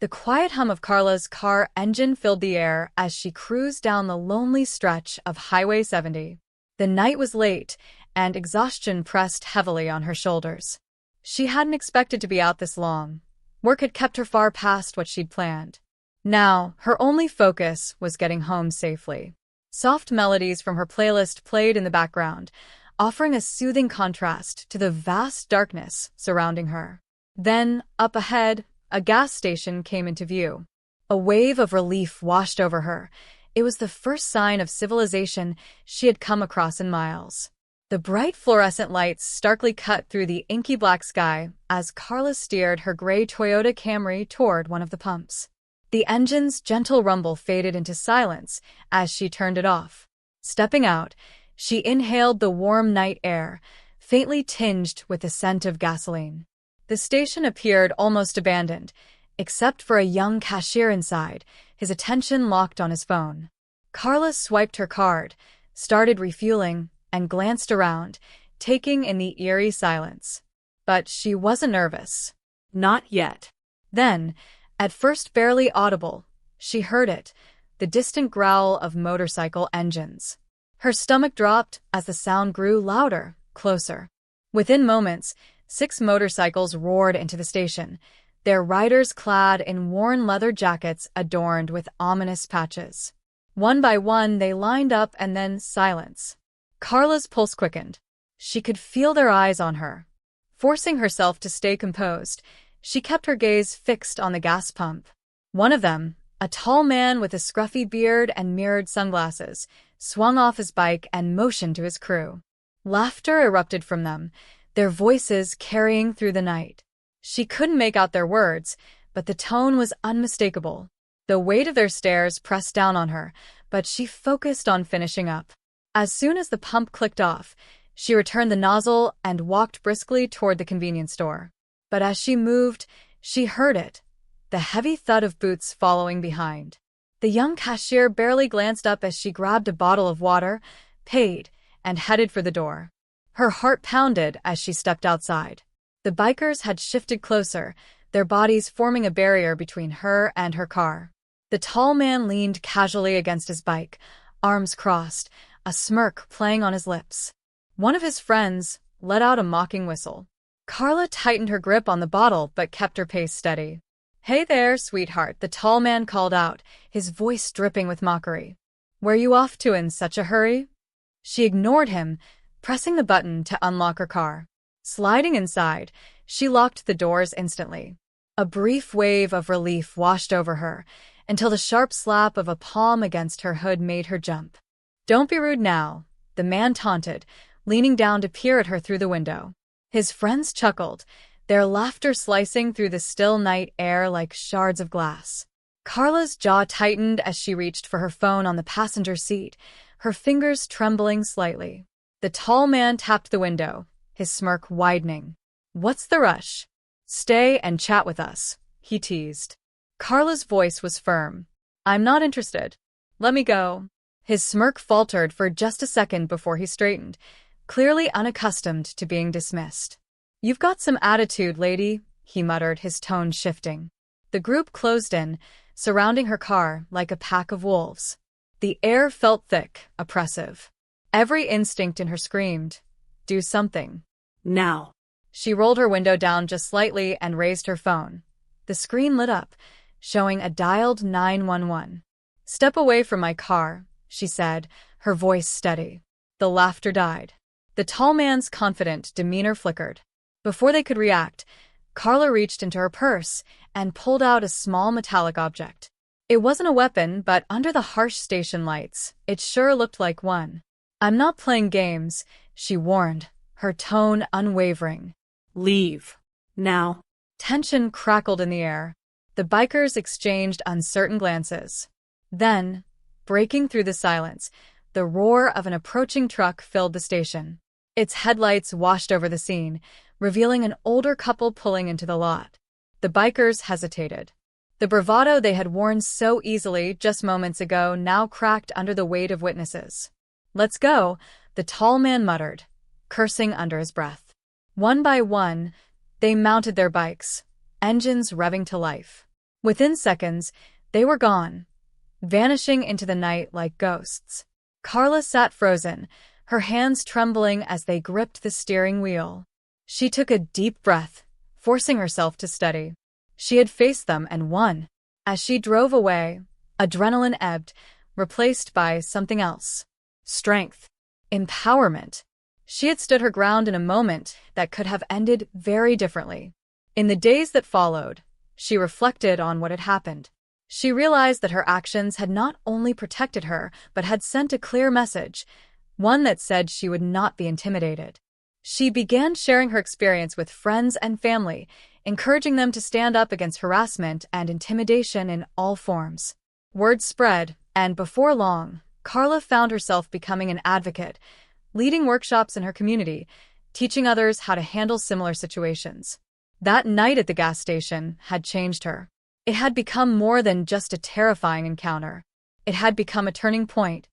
The quiet hum of Carla's car engine filled the air as she cruised down the lonely stretch of Highway 70. The night was late, and exhaustion pressed heavily on her shoulders. She hadn't expected to be out this long. Work had kept her far past what she'd planned. Now, her only focus was getting home safely. Soft melodies from her playlist played in the background, offering a soothing contrast to the vast darkness surrounding her. Then, up ahead, a gas station came into view. A wave of relief washed over her. It was the first sign of civilization she had come across in miles. The bright fluorescent lights starkly cut through the inky black sky as Carla steered her gray Toyota Camry toward one of the pumps. The engine's gentle rumble faded into silence as she turned it off. Stepping out, she inhaled the warm night air, faintly tinged with the scent of gasoline. The station appeared almost abandoned, except for a young cashier inside, his attention locked on his phone. Carla swiped her card, started refueling, and glanced around, taking in the eerie silence. But she wasn't nervous. Not yet. Then, at first barely audible, she heard it, the distant growl of motorcycle engines. Her stomach dropped as the sound grew louder, closer. Within moments, 6 motorcycles roared into the station, their riders clad in worn leather jackets adorned with ominous patches. One by one, they lined up and then silence. Carla's pulse quickened. She could feel their eyes on her. Forcing herself to stay composed, she kept her gaze fixed on the gas pump. One of them, a tall man with a scruffy beard and mirrored sunglasses, swung off his bike and motioned to his crew. Laughter erupted from them, their voices carrying through the night. She couldn't make out their words, but the tone was unmistakable. The weight of their stares pressed down on her, but she focused on finishing up. As soon as the pump clicked off, she returned the nozzle and walked briskly toward the convenience store. But as she moved, she heard it, the heavy thud of boots following behind. The young cashier barely glanced up as she grabbed a bottle of water, paid, and headed for the door. Her heart pounded as she stepped outside. The bikers had shifted closer, their bodies forming a barrier between her and her car. The tall man leaned casually against his bike, arms crossed, a smirk playing on his lips. One of his friends let out a mocking whistle. Carla tightened her grip on the bottle but kept her pace steady. "Hey there, sweetheart," the tall man called out, his voice dripping with mockery. "Where you off to in such a hurry?" She ignored him, pressing the button to unlock her car. Sliding inside, she locked the doors instantly. A brief wave of relief washed over her, until the sharp slap of a palm against her hood made her jump. "Don't be rude now," the man taunted, leaning down to peer at her through the window. His friends chuckled, their laughter slicing through the still night air like shards of glass. Carla's jaw tightened as she reached for her phone on the passenger seat, her fingers trembling slightly. The tall man tapped the window, his smirk widening. "What's the rush? Stay and chat with us," he teased. Carla's voice was firm. "I'm not interested. Let me go." His smirk faltered for just a second before he straightened, clearly unaccustomed to being dismissed. "You've got some attitude, lady," he muttered, his tone shifting. The group closed in, surrounding her car like a pack of wolves. The air felt thick, oppressive. Every instinct in her screamed, "Do something. Now." She rolled her window down just slightly and raised her phone. The screen lit up, showing a dialed 911. "Step away from my car," she said, her voice steady. The laughter died. The tall man's confident demeanor flickered. Before they could react, Carla reached into her purse and pulled out a small metallic object. It wasn't a weapon, but under the harsh station lights, it sure looked like one. "I'm not playing games," she warned, her tone unwavering. "Leave. Now." Tension crackled in the air. The bikers exchanged uncertain glances. Then, breaking through the silence, the roar of an approaching truck filled the station. Its headlights washed over the scene, revealing an older couple pulling into the lot. The bikers hesitated. The bravado they had worn so easily just moments ago now cracked under the weight of witnesses. "Let's go," the tall man muttered, cursing under his breath. One by one, they mounted their bikes, engines revving to life. Within seconds, they were gone, vanishing into the night like ghosts. Carla sat frozen, her hands trembling as they gripped the steering wheel. She took a deep breath, forcing herself to steady. She had faced them and won. As she drove away, adrenaline ebbed, replaced by something else. Strength. Empowerment. She had stood her ground in a moment that could have ended very differently. In the days that followed, she reflected on what had happened. She realized that her actions had not only protected her, but had sent a clear message, one that said she would not be intimidated. She began sharing her experience with friends and family, encouraging them to stand up against harassment and intimidation in all forms. Word spread, and before long, Carla found herself becoming an advocate, leading workshops in her community, teaching others how to handle similar situations. That night at the gas station had changed her. It had become more than just a terrifying encounter. It had become a turning point,